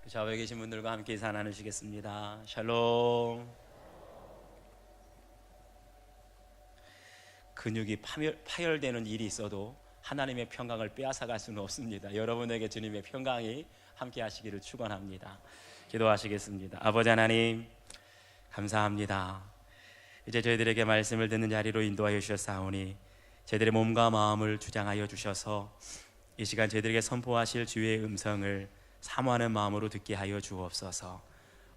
좌우에 계신 분들과 함께 인사 나누시겠습니다. 샬롬. 근육이 파열되는 일이 있어도 하나님의 평강을 빼앗아갈 수는 없습니다. 여러분에게 주님의 평강이 함께 하시기를 축원합니다. 기도하시겠습니다. 아버지 하나님, 감사합니다. 이제 저희들에게 말씀을 듣는 자리로 인도하여 주셨사오니 저희들의 몸과 마음을 주장하여 주셔서 이 시간 저희들에게 선포하실 주의 음성을 사모하는 마음으로 듣게 하여 주옵소서.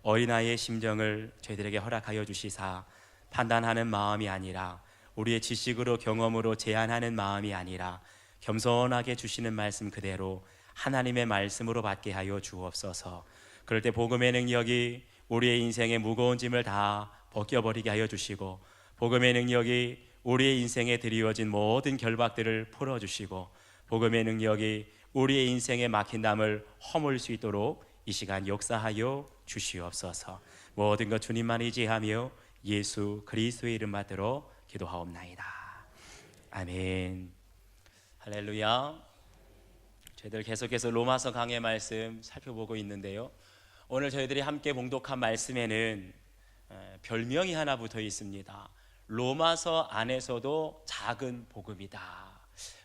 어린아이의 심정을 저희들에게 허락하여 주시사 판단하는 마음이 아니라 우리의 지식으로 경험으로 제한하는 마음이 아니라 겸손하게 주시는 말씀 그대로 하나님의 말씀으로 받게 하여 주옵소서. 그럴 때 복음의 능력이 우리의 인생의 무거운 짐을 다 벗겨버리게 하여 주시고, 복음의 능력이 우리의 인생에 드리워진 모든 결박들을 풀어주시고, 복음의 능력이 우리의 인생에 막힌 담을 허물 수 있도록 이 시간 역사하여 주시옵소서. 모든 것 주님만 의지하며 예수 그리스도의 이름 받들어 기도하옵나이다. 아멘. 할렐루야. 저희들 계속해서 로마서 강해 말씀 살펴보고 있는데요, 오늘 저희들이 함께 봉독한 말씀에는 별명이 하나 붙어 있습니다. 로마서 안에서도 작은 복음이다.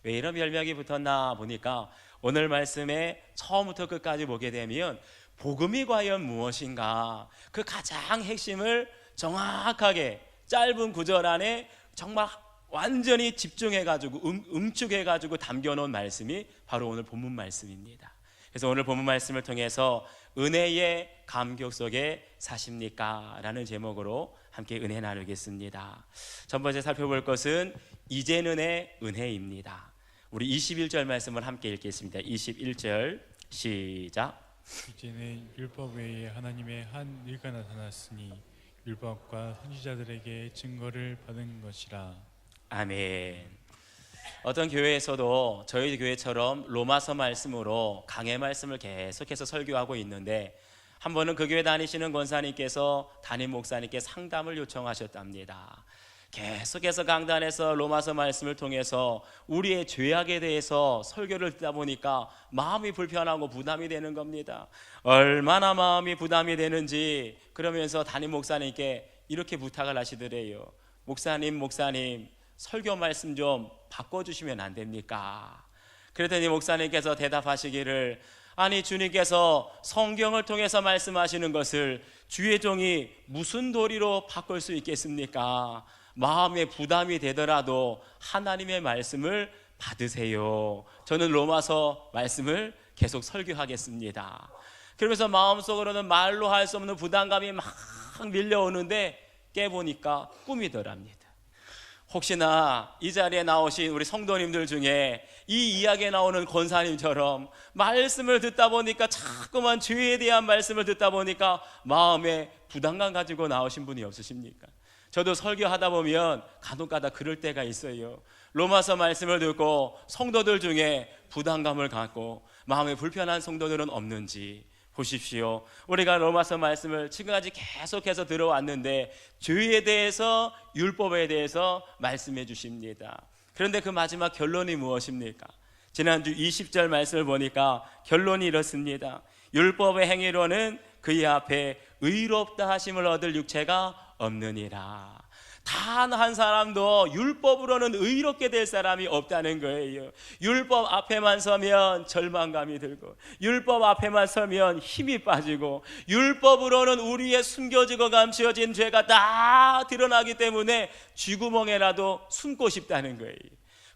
왜 이런 별명이 붙었나 보니까 오늘 말씀에 처음부터 끝까지 보게 되면 복음이 과연 무엇인가, 그 가장 핵심을 정확하게 짧은 구절 안에 정말 완전히 집중해가지고 응축해가지고 담겨놓은 말씀이 바로 오늘 본문 말씀입니다. 그래서 오늘 본문 말씀을 통해서 은혜의 감격 속에 사십니까? 라는 제목으로 함께 은혜 나누겠습니다. 첫 번째 살펴볼 것은 이제는의 은혜입니다. 우리 21절 말씀을 함께 읽겠습니다. 21절 시작. 이제는 율법 외에 하나님의 한 의가 나타났으니 율법과 선지자들에게 증거를 받은 것이라. 아멘. 어떤 교회에서도 저희 교회처럼 로마서 말씀으로 강해 말씀을 계속해서 설교하고 있는데, 한 번은 그 교회 다니시는 권사님께서 담임 목사님께 상담을 요청하셨답니다. 계속해서 강단에서 로마서 말씀을 통해서 우리의 죄악에 대해서 설교를 듣다 보니까 마음이 불편하고 부담이 되는 겁니다. 얼마나 마음이 부담이 되는지 그러면서 담임 목사님께 이렇게 부탁을 하시더래요. 목사님 설교 말씀 좀 바꿔주시면 안 됩니까? 그랬더니 목사님께서 대답하시기를, 아니 주님께서 성경을 통해서 말씀하시는 것을 주의 종이 무슨 도리로 바꿀 수 있겠습니까? 마음에 부담이 되더라도 하나님의 말씀을 받으세요. 저는 로마서 말씀을 계속 설교하겠습니다. 그러면서 마음속으로는 말로 할 수 없는 부담감이 막 밀려오는데 깨보니까 꿈이더랍니다. 혹시나 이 자리에 나오신 우리 성도님들 중에 이 이야기에 나오는 권사님처럼 말씀을 듣다 보니까 자꾸만 죄에 대한 말씀을 듣다 보니까 마음에 부담감 가지고 나오신 분이 없으십니까? 저도 설교하다 보면 간혹가다 그럴 때가 있어요. 로마서 말씀을 듣고 성도들 중에 부담감을 갖고 마음에 불편한 성도들은 없는지 보십시오. 우리가 로마서 말씀을 지금까지 계속해서 들어왔는데 죄에 대해서, 율법에 대해서 말씀해 주십니다. 그런데 그 마지막 결론이 무엇입니까? 지난주 20절 말씀을 보니까 결론이 이렇습니다. 율법의 행위로는 그의 앞에 의롭다 하심을 얻을 육체가 없느니라. 단 한 사람도 율법으로는 의롭게 될 사람이 없다는 거예요. 율법 앞에만 서면 절망감이 들고, 율법 앞에만 서면 힘이 빠지고, 율법으로는 우리의 숨겨지고 감추어진 죄가 다 드러나기 때문에 쥐구멍에라도 숨고 싶다는 거예요.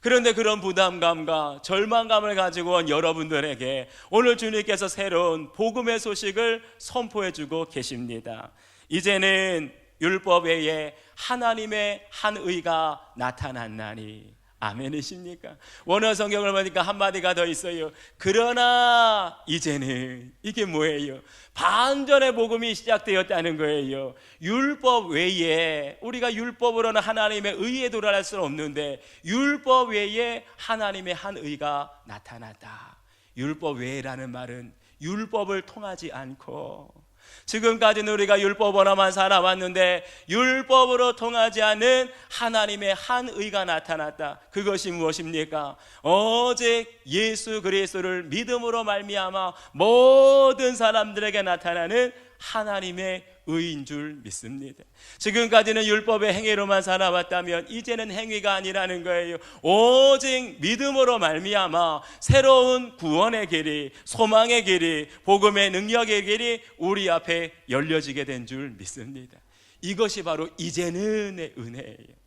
그런데 그런 부담감과 절망감을 가지고 온 여러분들에게 오늘 주님께서 새로운 복음의 소식을 선포해 주고 계십니다. 이제는 율법 외에 하나님의 한 의가 나타났나니. 아멘이십니까? 원어 성경을 보니까 한마디가 더 있어요. 그러나 이제는, 이게 뭐예요? 반전의 복음이 시작되었다는 거예요. 율법 외에, 우리가 율법으로는 하나님의 의에 도달할 수는 없는데 율법 외에 하나님의 한 의가 나타났다. 율법 외라는 말은 율법을 통하지 않고 지금까지는 우리가 율법으로만 살아왔는데 율법으로 통하지 않는 하나님의 한 의가 나타났다. 그것이 무엇입니까? 오직 예수 그리스도를 믿음으로 말미암아 모든 사람들에게 나타나는 하나님의 의인 줄 믿습니다. 지금까지는 율법의 행위로만 살아왔다면 이제는 행위가 아니라는 거예요. 오직 믿음으로 말미암아 새로운 구원의 길이, 소망의 길이, 복음의 능력의 길이 우리 앞에 열려지게 된 줄 믿습니다. 이것이 바로 이제는의 은혜예요.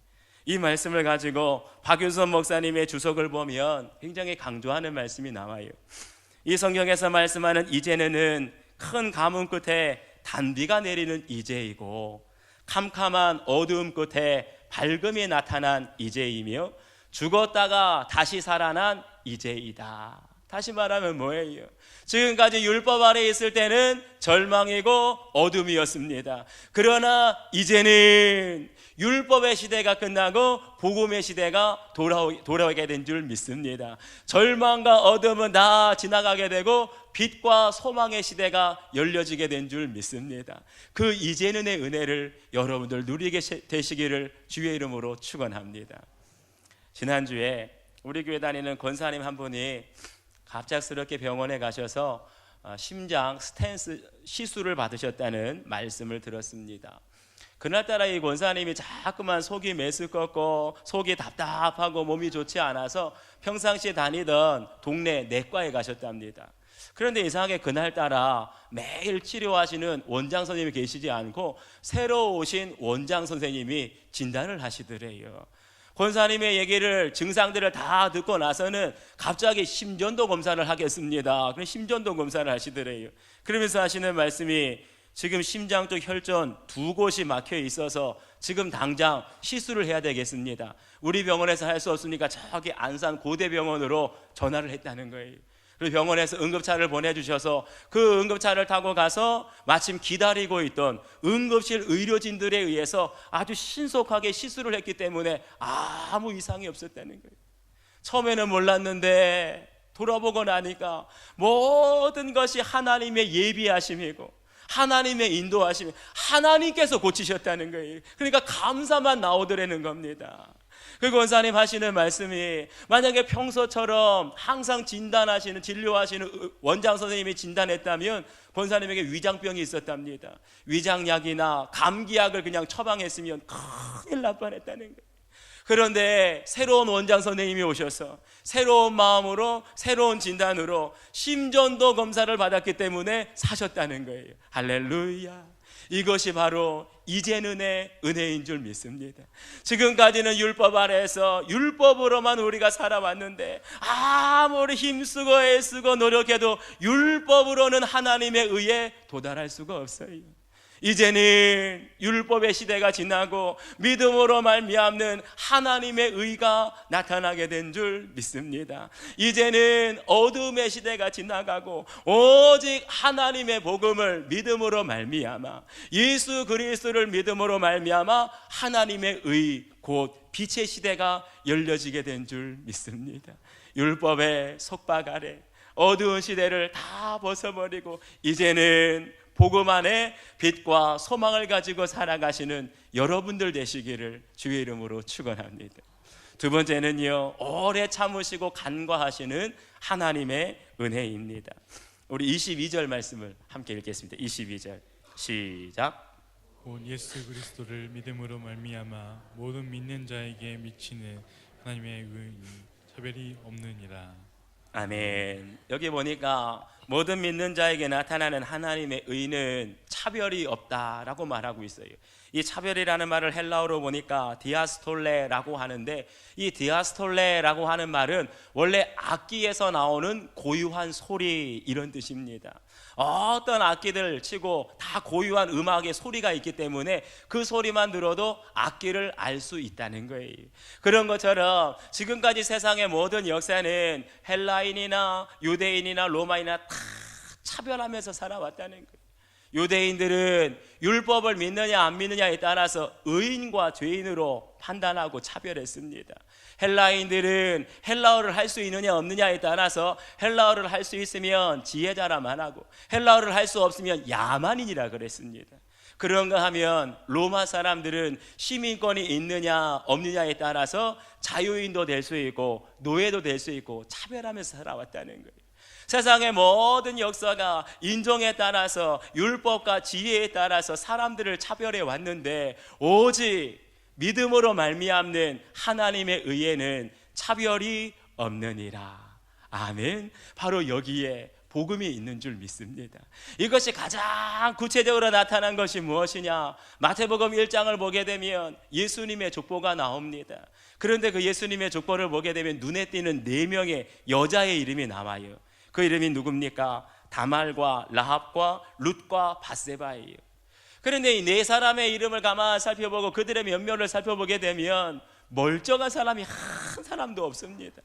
이 말씀을 가지고 박윤선 목사님의 주석을 보면 굉장히 강조하는 말씀이 나와요. 이 성경에서 말씀하는 이제는은 큰 가뭄 끝에 단비가 내리는 이제이고, 캄캄한 어두움 끝에 밝음이 나타난 이제이며, 죽었다가 다시 살아난 이제이다. 다시 말하면 뭐예요? 지금까지 율법 아래 있을 때는 절망이고 어둠이었습니다. 그러나 이제는 율법의 시대가 끝나고 복음의 시대가 돌아오게 된 줄 믿습니다. 절망과 어둠은 다 지나가게 되고 빛과 소망의 시대가 열려지게 된 줄 믿습니다. 그 이제는의 은혜를 여러분들 누리게 되시기를 주의 이름으로 축원합니다. 지난주에 우리 교회 다니는 권사님 한 분이 갑작스럽게 병원에 가셔서 심장 스텐스 시술을 받으셨다는 말씀을 들었습니다. 그날따라 이 권사님이 자꾸만 속이 메스껍고 속이 답답하고 몸이 좋지 않아서 평상시에 다니던 동네 내과에 가셨답니다. 그런데 이상하게 그날따라 매일 치료하시는 원장 선생님이 계시지 않고 새로 오신 원장 선생님이 진단을 하시더래요. 권사님의 얘기를, 증상들을 다 듣고 나서는 갑자기 심전도 검사를 하겠습니다. 그럼 심전도 검사를 하시더래요. 그러면서 하시는 말씀이, 지금 심장 쪽 혈전 2곳이 막혀 있어서 지금 당장 시술을 해야 되겠습니다. 우리 병원에서 할 수 없으니까 저기 안산 고대병원으로 전화를 했다는 거예요. 그리고 병원에서 응급차를 보내주셔서 그 응급차를 타고 가서 마침 기다리고 있던 응급실 의료진들에 의해서 아주 신속하게 시술을 했기 때문에 아무 이상이 없었다는 거예요. 처음에는 몰랐는데 돌아보고 나니까 모든 것이 하나님의 예비하심이고 하나님의 인도하심, 하나님께서 고치셨다는 거예요. 그러니까 감사만 나오더라는 겁니다. 그 권사님 하시는 말씀이, 만약에 평소처럼 항상 진단하시는, 진료하시는 원장 선생님이 진단했다면 권사님에게 위장병이 있었답니다. 위장약이나 감기약을 그냥 처방했으면 큰일 날 뻔했다는 거예요. 그런데 새로운 원장 선생님이 오셔서 새로운 마음으로, 새로운 진단으로 심전도 검사를 받았기 때문에 사셨다는 거예요. 할렐루야. 이것이 바로 이제는의 은혜인 줄 믿습니다. 지금까지는 율법 아래에서 율법으로만 우리가 살아왔는데 아무리 힘쓰고 애쓰고 노력해도 율법으로는 하나님의 의에 도달할 수가 없어요. 이제는 율법의 시대가 지나고 믿음으로 말미암는 하나님의 의가 나타나게 된 줄 믿습니다. 이제는 어둠의 시대가 지나가고 오직 하나님의 복음을 믿음으로 말미암아, 예수 그리스도를 믿음으로 말미암아 하나님의 의, 곧 빛의 시대가 열려지게 된 줄 믿습니다. 율법의 속박 아래 어두운 시대를 다 벗어버리고 이제는 복음 안에 빛과 소망을 가지고 살아가시는 여러분들 되시기를 주의 이름으로 축원합니다. 두 번째는요, 오래 참으시고 간과하시는 하나님의 은혜입니다. 우리 22절 말씀을 함께 읽겠습니다. 22절 시작. 곧 예수 그리스도를 믿음으로 말미암아 모든 믿는 자에게 미치는 하나님의 의인이 차별이 없느니라. 아멘. 여기 보니까 모든 믿는 자에게 나타나는 하나님의 의는 차별이 없다라고 말하고 있어요. 이 차별이라는 말을 헬라어로 보니까 디아스톨레라고 하는데, 이 디아스톨레라고 하는 말은 원래 악기에서 나오는 고유한 소리, 이런 뜻입니다. 어떤 악기들 치고 다 고유한 음악의 소리가 있기 때문에 그 소리만 들어도 악기를 알 수 있다는 거예요. 그런 것처럼 지금까지 세상의 모든 역사는 헬라인이나 유대인이나 로마인이나 다 차별하면서 살아왔다는 거예요. 유대인들은 율법을 믿느냐 안 믿느냐에 따라서 의인과 죄인으로 판단하고 차별했습니다. 헬라인들은 헬라어를 할 수 있느냐 없느냐에 따라서 헬라어를 할 수 있으면 지혜자라만 하고 헬라어를 할 수 없으면 야만인이라 그랬습니다. 그런가 하면 로마 사람들은 시민권이 있느냐 없느냐에 따라서 자유인도 될 수 있고 노예도 될 수 있고 차별하면서 살아왔다는 거예요. 세상의 모든 역사가 인종에 따라서 율법과 지혜에 따라서 사람들을 차별해 왔는데 오직 믿음으로 말미암는 하나님의 의에는 차별이 없느니라. 아멘. 바로 여기에 복음이 있는 줄 믿습니다. 이것이 가장 구체적으로 나타난 것이 무엇이냐? 마태복음 1장을 보게 되면 예수님의 족보가 나옵니다. 그런데 그 예수님의 족보를 보게 되면 눈에 띄는 4명의 여자의 이름이 나와요. 그 이름이 누굽니까? 다말과 라합과 룻과 바세바예요. 그런데 이 4사람의 이름을 가만히 살펴보고 그들의 면면을 살펴보게 되면 멀쩡한 사람이 한 사람도 없습니다.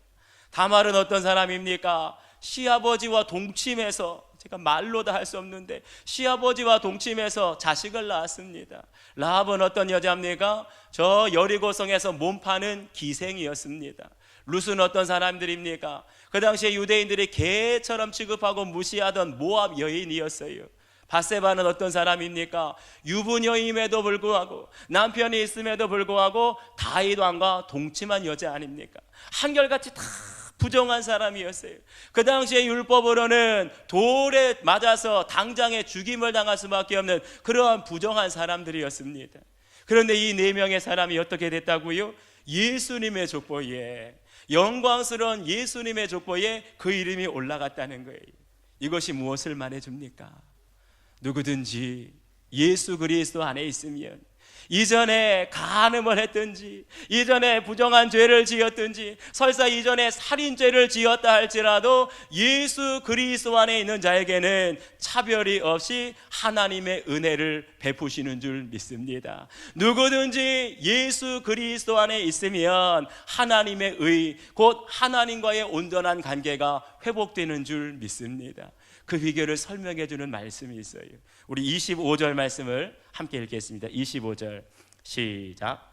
다말은 어떤 사람입니까? 시아버지와 동침해서, 제가 말로 다 할 수 없는데 시아버지와 동침해서 자식을 낳았습니다. 라합은 어떤 여자입니까? 저 여리고성에서 몸 파는 기생이었습니다. 룻은 어떤 사람들입니까? 그 당시에 유대인들이 개처럼 취급하고 무시하던 모압 여인이었어요. 바세바는 어떤 사람입니까? 유부녀임에도 불구하고 남편이 있음에도 불구하고 다윗 왕과 동침한 여자 아닙니까? 한결같이 다 부정한 사람이었어요. 그 당시에 율법으로는 돌에 맞아서 당장에 죽임을 당할 수밖에 없는 그러한 부정한 사람들이었습니다. 그런데 이 4명의 사람이 어떻게 됐다고요? 예수님의 족보에, 영광스러운 예수님의 족보에 그 이름이 올라갔다는 거예요. 이것이 무엇을 말해줍니까? 누구든지 예수 그리스도 안에 있으면 이전에 간음을 했든지 이전에 부정한 죄를 지었든지 설사 이전에 살인죄를 지었다 할지라도 예수 그리스도 안에 있는 자에게는 차별이 없이 하나님의 은혜를 베푸시는 줄 믿습니다. 누구든지 예수 그리스도 안에 있으면 하나님의 의, 곧 하나님과의 온전한 관계가 회복되는 줄 믿습니다. 그 비결을 설명해 주는 말씀이 있어요. 우리 25절 말씀을 함께 읽겠습니다. 25절 시작.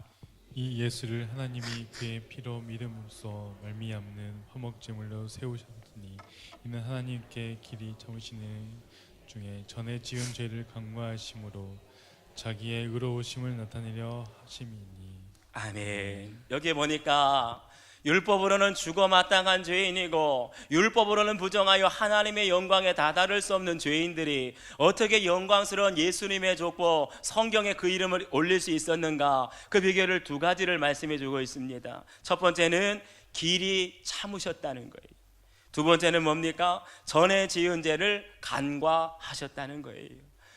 이 예수를 하나님이 그의 피로 믿음으로써 말미암는 화목제물로 세우셨으니 이는 하나님께 길이 참으시는 중에 전에 지은 죄를 간과하심으로 자기의 의로우심을 나타내려 하심이니. 아멘. 여기 보니까 율법으로는 죽어 마땅한 죄인이고 율법으로는 부정하여 하나님의 영광에 다다를 수 없는 죄인들이 어떻게 영광스러운 예수님의 족보 성경에 그 이름을 올릴 수 있었는가? 그 비결을 2가지를 말씀해 주고 있습니다. 첫 번째는 길이 참으셨다는 거예요. 2번째는 뭡니까? 전에 지은 죄를 간과하셨다는 거예요.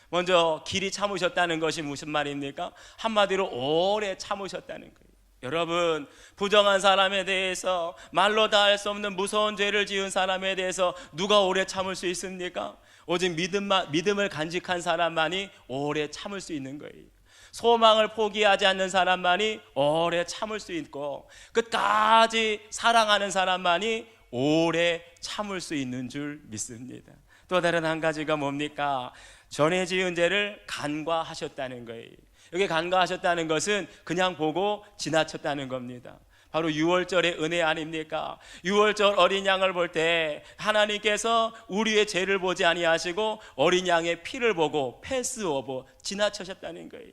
먼저 길이 참으셨다는 것이 무슨 말입니까? 한마디로 오래 참으셨다는 거예요. 여러분, 부정한 사람에 대해서 말로 다 할 수 없는 무서운 죄를 지은 사람에 대해서 누가 오래 참을 수 있습니까? 오직 믿음을 간직한 사람만이 오래 참을 수 있는 거예요. 소망을 포기하지 않는 사람만이 오래 참을 수 있고 끝까지 사랑하는 사람만이 오래 참을 수 있는 줄 믿습니다. 또 다른 한 가지가 뭡니까? 전에 지은 죄를 간과하셨다는 거예요. 여기 간과하셨다는 것은 그냥 보고 지나쳤다는 겁니다. 바로 유월절의 은혜 아닙니까? 유월절 어린 양을 볼 때 하나님께서 우리의 죄를 보지 아니하시고 어린 양의 피를 보고 패스오버 지나치셨다는 거예요.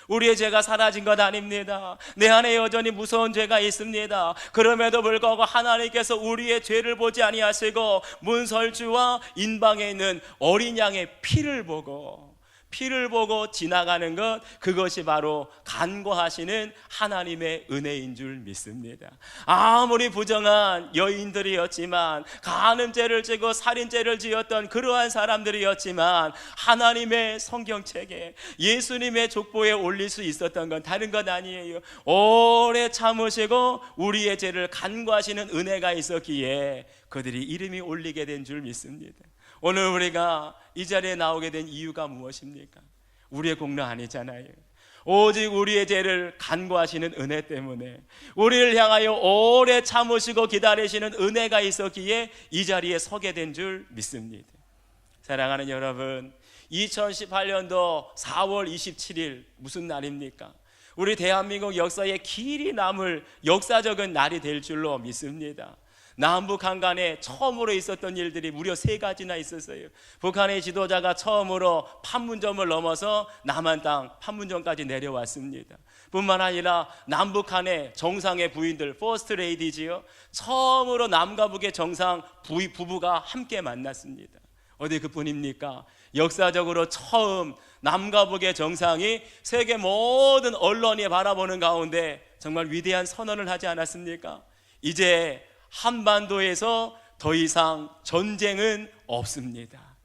우리의 죄가 사라진 것 아닙니다. 내 안에 여전히 무서운 죄가 있습니다. 그럼에도 불구하고 하나님께서 우리의 죄를 보지 아니하시고 문설주와 인방에 있는 어린 양의 피를 보고 지나가는 것, 그것이 바로 간과하시는 하나님의 은혜인 줄 믿습니다. 아무리 부정한 여인들이었지만, 간음죄를 지고 살인죄를 지었던 그러한 사람들이었지만 하나님의 성경책에 예수님의 족보에 올릴 수 있었던 건 다른 것 아니에요. 오래 참으시고 우리의 죄를 간과하시는 은혜가 있었기에 그들이 이름이 올리게 된 줄 믿습니다. 오늘 우리가 이 자리에 나오게 된 이유가 무엇입니까? 우리의 공로 아니잖아요. 오직 우리의 죄를 간과하시는 은혜 때문에, 우리를 향하여 오래 참으시고 기다리시는 은혜가 있었기에 이 자리에 서게 된 줄 믿습니다. 사랑하는 여러분, 2018년도 4월 27일 무슨 날입니까? 우리 대한민국 역사에 길이 남을 역사적인 날이 될 줄로 믿습니다. 남북 한간에 처음으로 있었던 일들이 무려 3가지나 있었어요. 북한의 지도자가 처음으로 판문점을 넘어서 남한 땅 판문점까지 내려왔습니다. 뿐만 아니라 남북한의 정상의 부인들, 퍼스트 레이디지요, 처음으로 남과 북의 정상 부부가 함께 만났습니다. 어디 그뿐입니까? 역사적으로 처음 남과 북의 정상이 세계 모든 언론이 바라보는 가운데 정말 위대한 선언을 하지 않았습니까? 이제 한반도에서 더 이상 전쟁은 없습니다.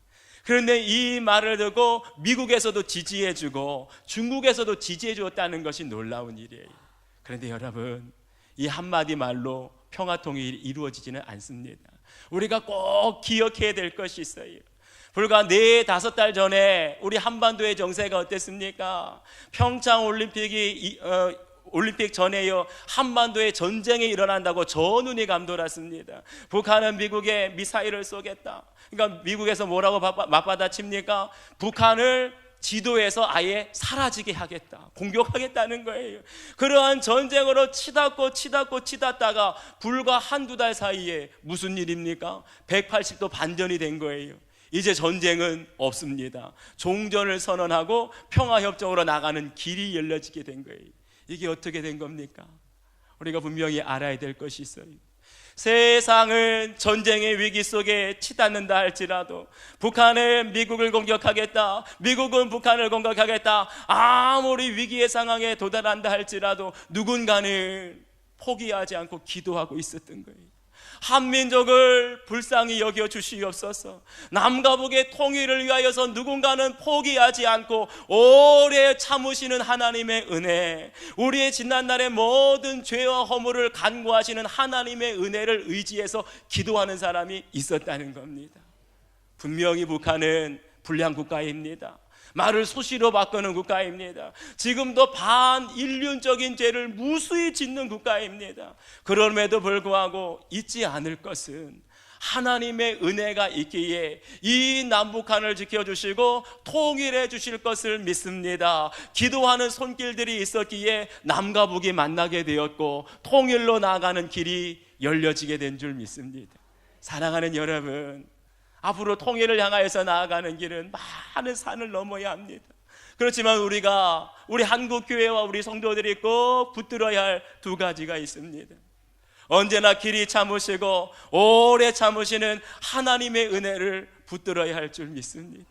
그런데 이 말을 듣고 미국에서도 지지해주고 중국에서도 지지해주었다는 것이 놀라운 일이에요. 그런데 여러분, 이 한마디 말로 평화통일이 이루어지지는 않습니다. 우리가 꼭 기억해야 될 것이 있어요. 불과 4-5달 전에 우리 한반도의 정세가 어땠습니까? 평창 올림픽 전에요, 한반도에 전쟁이 일어난다고 전운이 감돌았습니다. 북한은 미국에 미사일을 쏘겠다. 그러니까 미국에서 뭐라고 맞받아칩니까? 북한을 지도에서 아예 사라지게 하겠다, 공격하겠다는 거예요. 그러한 전쟁으로 치닫다가 불과 1-2달 사이에 무슨 일입니까? 180도 반전이 된 거예요. 이제 전쟁은 없습니다. 종전을 선언하고 평화협정으로 나가는 길이 열려지게 된 거예요. 이게 어떻게 된 겁니까? 우리가 분명히 알아야 될 것이 있어요. 세상은 전쟁의 위기 속에 치닫는다 할지라도, 북한은 미국을 공격하겠다, 미국은 북한을 공격하겠다, 아무리 위기의 상황에 도달한다 할지라도 누군가는 포기하지 않고 기도하고 있었던 거예요. 한민족을 불쌍히 여겨 주시옵소서. 남과 북의 통일을 위하여서 누군가는 포기하지 않고 오래 참으시는 하나님의 은혜, 우리의 지난날의 모든 죄와 허물을 간구하시는 하나님의 은혜를 의지해서 기도하는 사람이 있었다는 겁니다. 분명히 북한은 불량 국가입니다. 말을 수시로 바꾸는 국가입니다. 지금도 반인륜적인 죄를 무수히 짓는 국가입니다. 그럼에도 불구하고 잊지 않을 것은 하나님의 은혜가 있기에 이 남북한을 지켜주시고 통일해 주실 것을 믿습니다. 기도하는 손길들이 있었기에 남과 북이 만나게 되었고 통일로 나아가는 길이 열려지게 된 줄 믿습니다. 사랑하는 여러분, 앞으로 통일을 향하여서 나아가는 길은 많은 산을 넘어야 합니다. 그렇지만 우리 한국교회와 우리 성도들이 꼭 붙들어야 할 2가지가 있습니다. 언제나 길이 참으시고 오래 참으시는 하나님의 은혜를 붙들어야 할 줄 믿습니다.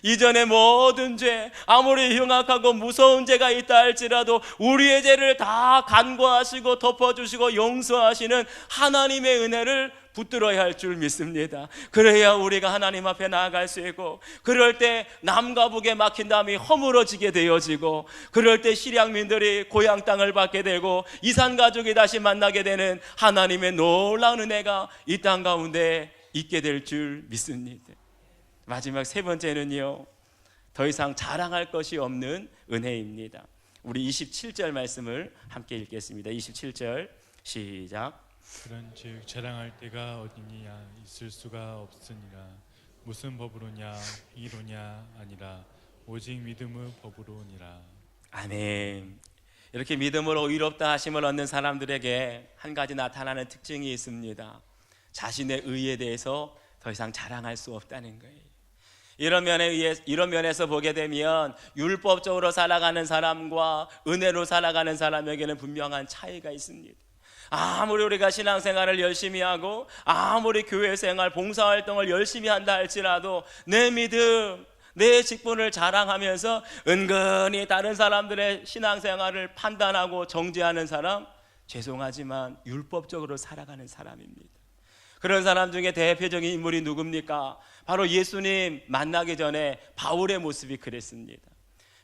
이전의 모든 죄, 아무리 흉악하고 무서운 죄가 있다 할지라도 우리의 죄를 다 간과하시고 덮어주시고 용서하시는 하나님의 은혜를 붙들어야 할 줄 믿습니다. 그래야 우리가 하나님 앞에 나아갈 수 있고, 그럴 때 남과 북에 막힌 담이 허물어지게 되어지고, 그럴 때 실향민들이 고향 땅을 받게 되고 이산가족이 다시 만나게 되는 하나님의 놀라운 은혜가 이 땅 가운데 있게 될 줄 믿습니다. 마지막 3번째는요, 더 이상 자랑할 것이 없는 은혜입니다. 우리 27절 말씀을 함께 읽겠습니다. 27절 시작. 그런즉 자랑할 때가 어디냐, 있을 수가 없으니라. 무슨 법으로냐, 이로냐 아니라 오직 믿음의 법으로니라. 아멘. 이렇게 믿음으로 의롭다 하심을 얻는 사람들에게 한 가지 나타나는 특징이 있습니다. 자신의 의에 대해서 더 이상 자랑할 수 없다는 거예요. 이런 면에서 보게 되면 율법적으로 살아가는 사람과 은혜로 살아가는 사람에게는 분명한 차이가 있습니다. 아무리 우리가 신앙생활을 열심히 하고 아무리 교회생활, 봉사활동을 열심히 한다 할지라도 내 믿음, 내 직분을 자랑하면서 은근히 다른 사람들의 신앙생활을 판단하고 정죄하는 사람, 죄송하지만 율법적으로 살아가는 사람입니다. 그런 사람 중에 대표적인 인물이 누굽니까? 바로 예수님 만나기 전에 바울의 모습이 그랬습니다.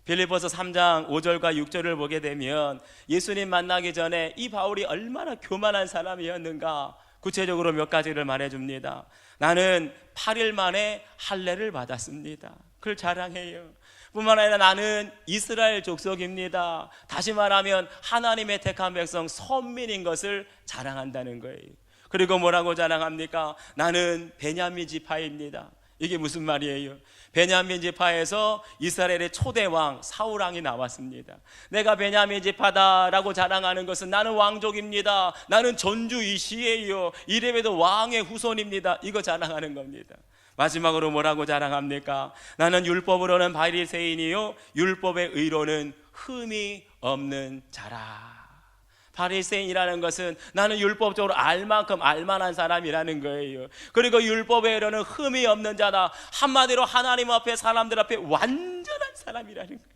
빌립보서 3장 5절과 6절을 보게 되면 예수님 만나기 전에 이 바울이 얼마나 교만한 사람이었는가, 구체적으로 몇 가지를 말해줍니다. 나는 8일 만에 할례를 받았습니다. 그걸 자랑해요. 뿐만 아니라 나는 이스라엘 족속입니다. 다시 말하면 하나님의 택한 백성 선민인 것을 자랑한다는 거예요. 그리고 뭐라고 자랑합니까? 나는 베냐민 지파입니다. 이게 무슨 말이에요? 베냐민 지파에서 이스라엘의 초대 왕 사울 왕이 나왔습니다. 내가 베냐민 지파다라고 자랑하는 것은 나는 왕족입니다, 나는 전주이시예요, 이래봬도 왕의 후손입니다, 이거 자랑하는 겁니다. 마지막으로 뭐라고 자랑합니까? 나는 율법으로는 바리새인이요 율법의 의로는 흠이 없는 자라. 바리새인이라는 것은 나는 율법적으로 알만큼 알만한 사람이라는 거예요. 그리고 율법의 의로는 흠이 없는 자다. 한마디로 하나님 앞에, 사람들 앞에 완전한 사람이라는 거예요.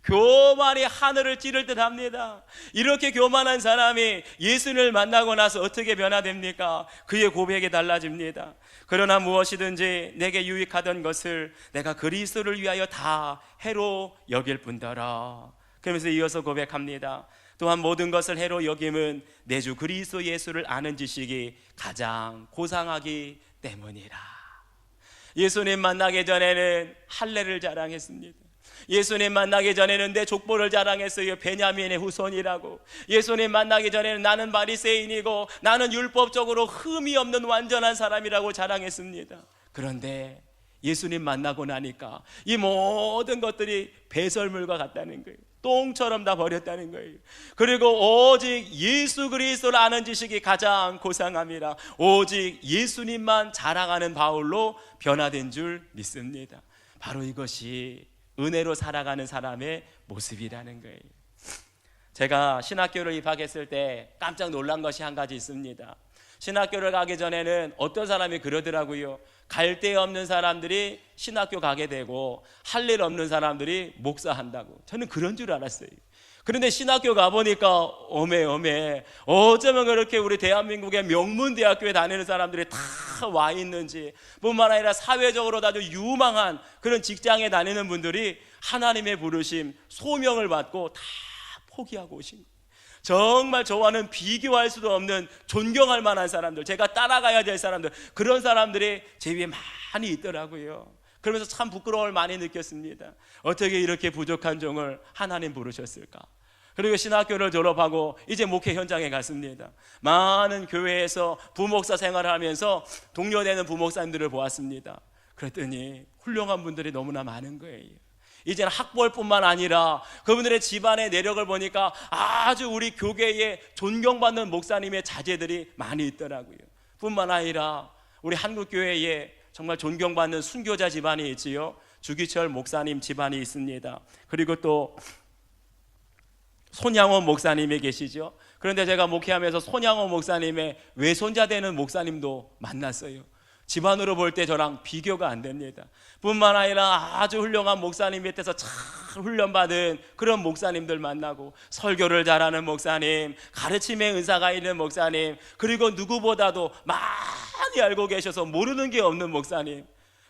교만이 하늘을 찌를 듯 합니다. 이렇게 교만한 사람이 예수를 만나고 나서 어떻게 변화됩니까? 그의 고백이 달라집니다. 그러나 무엇이든지 내게 유익하던 것을 내가 그리스도를 위하여 다 해로 여길 뿐더러. 그러면서 이어서 고백합니다. 또한 모든 것을 해로 여김은 내 주 그리스도 예수를 아는 지식이 가장 고상하기 때문이라. 예수님 만나기 전에는 할례를 자랑했습니다. 예수님 만나기 전에는 내 족보를 자랑했어요. 베냐민의 후손이라고. 예수님 만나기 전에는 나는 바리새인이고 나는 율법적으로 흠이 없는 완전한 사람이라고 자랑했습니다. 그런데 예수님 만나고 나니까 이 모든 것들이 배설물과 같다는 거예요. 똥처럼 다 버렸다는 거예요. 그리고 오직 예수 그리스도를 아는 지식이 가장 고상함이라. 오직 예수님만 자랑하는 바울로 변화된 줄 믿습니다. 바로 이것이 은혜로 살아가는 사람의 모습이라는 거예요. 제가 신학교를 입학했을 때 깜짝 놀란 것이 한 가지 있습니다. 신학교를 가기 전에는 어떤 사람이 그러더라고요. 갈 데 없는 사람들이 신학교 가게 되고 할 일 없는 사람들이 목사한다고. 저는 그런 줄 알았어요. 그런데 신학교 가보니까 어메 어쩌면 그렇게 우리 대한민국의 명문대학교에 다니는 사람들이 다 와 있는지, 뿐만 아니라 사회적으로 아주 유망한 그런 직장에 다니는 분들이 하나님의 부르심, 소명을 받고 다 포기하고 오신 거예요. 정말 저와는 비교할 수도 없는 존경할 만한 사람들, 제가 따라가야 될 사람들, 그런 사람들이 제 위에 많이 있더라고요. 그러면서 참 부끄러움을 많이 느꼈습니다. 어떻게 이렇게 부족한 종을 하나님 부르셨을까? 그리고 신학교를 졸업하고 이제 목회 현장에 갔습니다. 많은 교회에서 부목사 생활을 하면서 동료되는 부목사님들을 보았습니다. 그랬더니 훌륭한 분들이 너무나 많은 거예요. 이제는 학벌뿐만 아니라 그분들의 집안의 내력을 보니까 아주 우리 교계에 존경받는 목사님의 자제들이 많이 있더라고요. 뿐만 아니라 우리 한국교회에 정말 존경받는 순교자 집안이 있지요. 주기철 목사님 집안이 있습니다. 그리고 또 손양원 목사님이 계시죠. 그런데 제가 목회하면서 손양원 목사님의 외손자 되는 목사님도 만났어요. 집안으로 볼 때 저랑 비교가 안 됩니다. 뿐만 아니라 아주 훌륭한 목사님 밑에서 잘 훈련받은 그런 목사님들 만나고, 설교를 잘하는 목사님, 가르침의 은사가 있는 목사님, 그리고 누구보다도 많이 알고 계셔서 모르는 게 없는 목사님,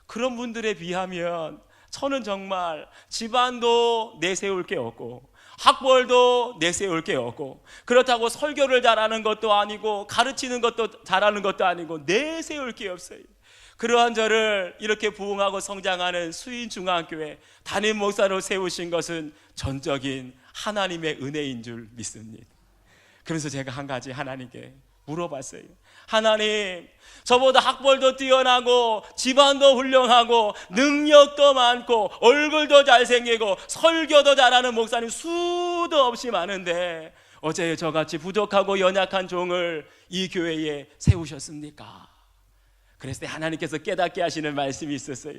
그런 분들에 비하면 저는 정말 집안도 내세울 게 없고 학벌도 내세울 게 없고, 그렇다고 설교를 잘하는 것도 아니고 가르치는 것도 잘하는 것도 아니고 내세울 게 없어요. 그러한 저를 이렇게 부흥하고 성장하는 수인중앙교회 담임 목사로 세우신 것은 전적인 하나님의 은혜인 줄 믿습니다. 그래서 제가 한 가지 하나님께 물어봤어요. 하나님, 저보다 학벌도 뛰어나고 집안도 훌륭하고 능력도 많고 얼굴도 잘생기고 설교도 잘하는 목사님 수도 없이 많은데 어제 저같이 부족하고 연약한 종을 이 교회에 세우셨습니까? 그랬을 때 하나님께서 깨닫게 하시는 말씀이 있었어요.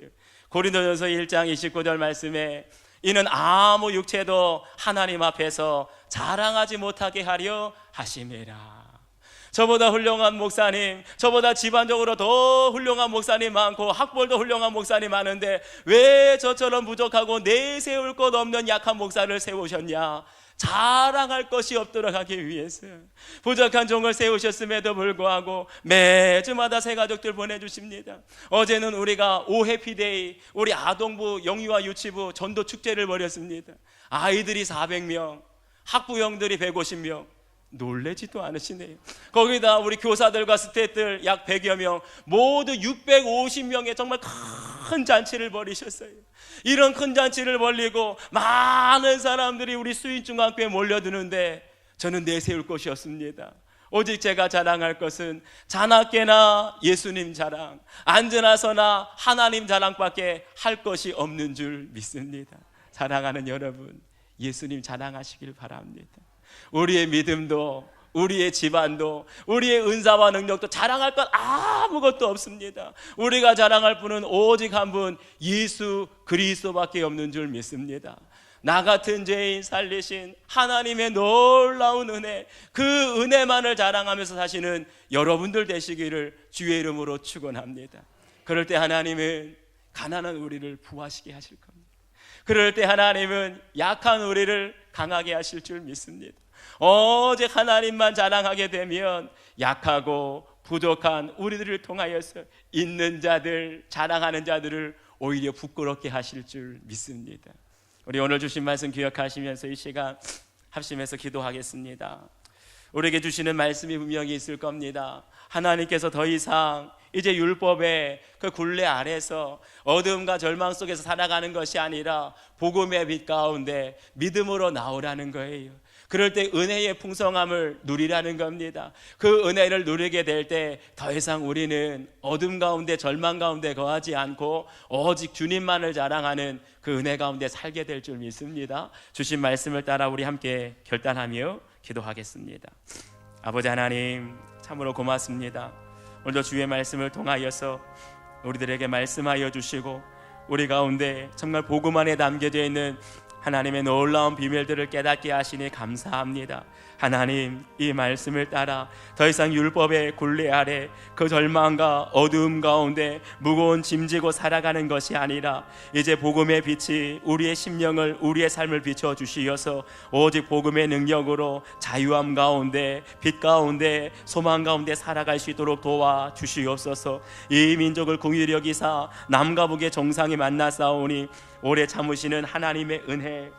고린도전서 1장 29절 말씀에 이는 아무 육체도 하나님 앞에서 자랑하지 못하게 하려 하심이라. 저보다 훌륭한 목사님, 저보다 집안적으로 더 훌륭한 목사님 많고 학벌도 훌륭한 목사님 많은데 왜 저처럼 부족하고 내세울 것 없는 약한 목사를 세우셨냐? 자랑할 것이 없도록 하기 위해서 부족한 종을 세우셨음에도 불구하고 매주마다 새 가족들 보내주십니다. 어제는 우리가 오해피데이, 우리 아동부 영유아 유치부 전도 축제를 벌였습니다. 아이들이 400명, 학부형들이 150명. 놀래지도 않으시네요. 거기다 우리 교사들과 스태프들 약 100여 명, 모두 650명의 정말 큰 잔치를 벌이셨어요. 이런 큰 잔치를 벌리고 많은 사람들이 우리 수인중앙교회에 몰려드는데 저는 내세울 것이 없습니다. 오직 제가 자랑할 것은 자나깨나 예수님 자랑, 앉으나서나 하나님 자랑밖에 할 것이 없는 줄 믿습니다. 사랑하는 여러분, 예수님 자랑하시길 바랍니다. 우리의 믿음도, 우리의 집안도, 우리의 은사와 능력도 자랑할 것 아무것도 없습니다. 우리가 자랑할 분은 오직 한 분, 예수 그리스도밖에 없는 줄 믿습니다. 나 같은 죄인 살리신 하나님의 놀라운 은혜, 그 은혜만을 자랑하면서 사시는 여러분들 되시기를 주의 이름으로 축원합니다. 그럴 때 하나님은 가난한 우리를 부하시게 하실 겁니다. 그럴 때 하나님은 약한 우리를 강하게 하실 줄 믿습니다. 오직 하나님만 자랑하게 되면 약하고 부족한 우리들을 통하여서 있는 자들, 자랑하는 자들을 오히려 부끄럽게 하실 줄 믿습니다. 우리 오늘 주신 말씀 기억하시면서 이 시간 합심해서 기도하겠습니다. 우리에게 주시는 말씀이 분명히 있을 겁니다. 하나님께서 더 이상 이제 율법의 그 굴레 아래서 어둠과 절망 속에서 살아가는 것이 아니라 복음의 빛 가운데 믿음으로 나오라는 거예요. 그럴 때 은혜의 풍성함을 누리라는 겁니다. 그 은혜를 누리게 될 때 더 이상 우리는 어둠 가운데 절망 가운데 거하지 않고 오직 주님만을 자랑하는 그 은혜 가운데 살게 될 줄 믿습니다. 주신 말씀을 따라 우리 함께 결단하며 기도하겠습니다. 아버지 하나님, 참으로 고맙습니다. 오늘도 주의 말씀을 통하여서 우리들에게 말씀하여 주시고 우리 가운데 정말 복음 안에 담겨져 있는 하나님의 놀라운 비밀들을 깨닫게 하시니 감사합니다. 하나님, 이 말씀을 따라 더 이상 율법의 굴레 아래 그 절망과 어두움 가운데 무거운 짐 지고 살아가는 것이 아니라 이제 복음의 빛이 우리의 심령을, 우리의 삶을 비춰 주시어서 오직 복음의 능력으로 자유함 가운데, 빛 가운데, 소망 가운데 살아갈 수 있도록 도와 주시옵소서. 이 민족을 긍휼히 여기사 남과 북의 정상이 만나 싸우니 오래 참으시는 하나님의 은혜,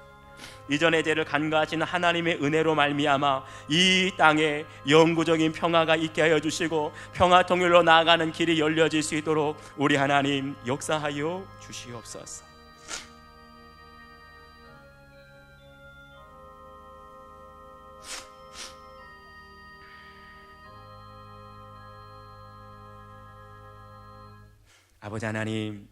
이전의 죄를 간과하시는 하나님의 은혜로 말미암아 이 땅에 영구적인 평화가 있게 하여 주시고 평화 통일로 나아가는 길이 열려질 수 있도록 우리 하나님 역사하여 주시옵소서. 아버지 하나님,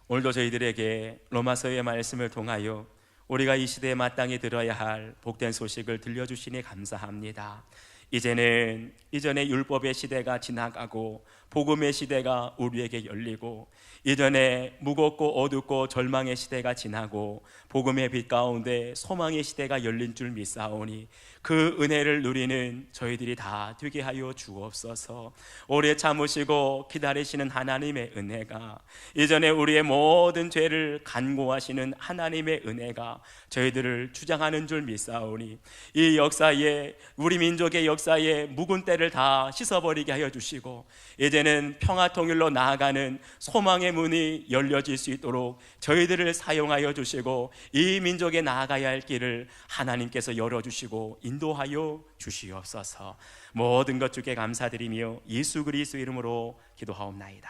오늘도 저희들에게 로마서의 말씀을 통하여 우리가 이 시대에 마땅히 들어야 할 복된 소식을 들려주시니 감사합니다. 이제는 이전의 율법의 시대가 지나가고 복음의 시대가 우리에게 열리고 이전에 무겁고 어둡고 절망의 시대가 지나고 복음의 빛 가운데 소망의 시대가 열린 줄 믿사오니 그 은혜를 누리는 저희들이 다 되게 하여 주옵소서. 오래 참으시고 기다리시는 하나님의 은혜가, 이전에 우리의 모든 죄를 간구하시는 하나님의 은혜가 저희들을 주장하는 줄 믿사오니 이 역사에, 우리 민족의 역사에 묵은 때를 다 씻어버리게 하여 주시고 이제는 평화통일로 나아가는 소망의 문이 열려질 수 있도록 저희들을 사용하여 주시고 이 민족에 나아가야 할 길을 하나님께서 열어주시고 인도하여 주시옵소서. 모든 것 주께 감사드리며 예수 그리스도 이름으로 기도하옵나이다.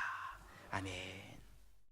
아멘.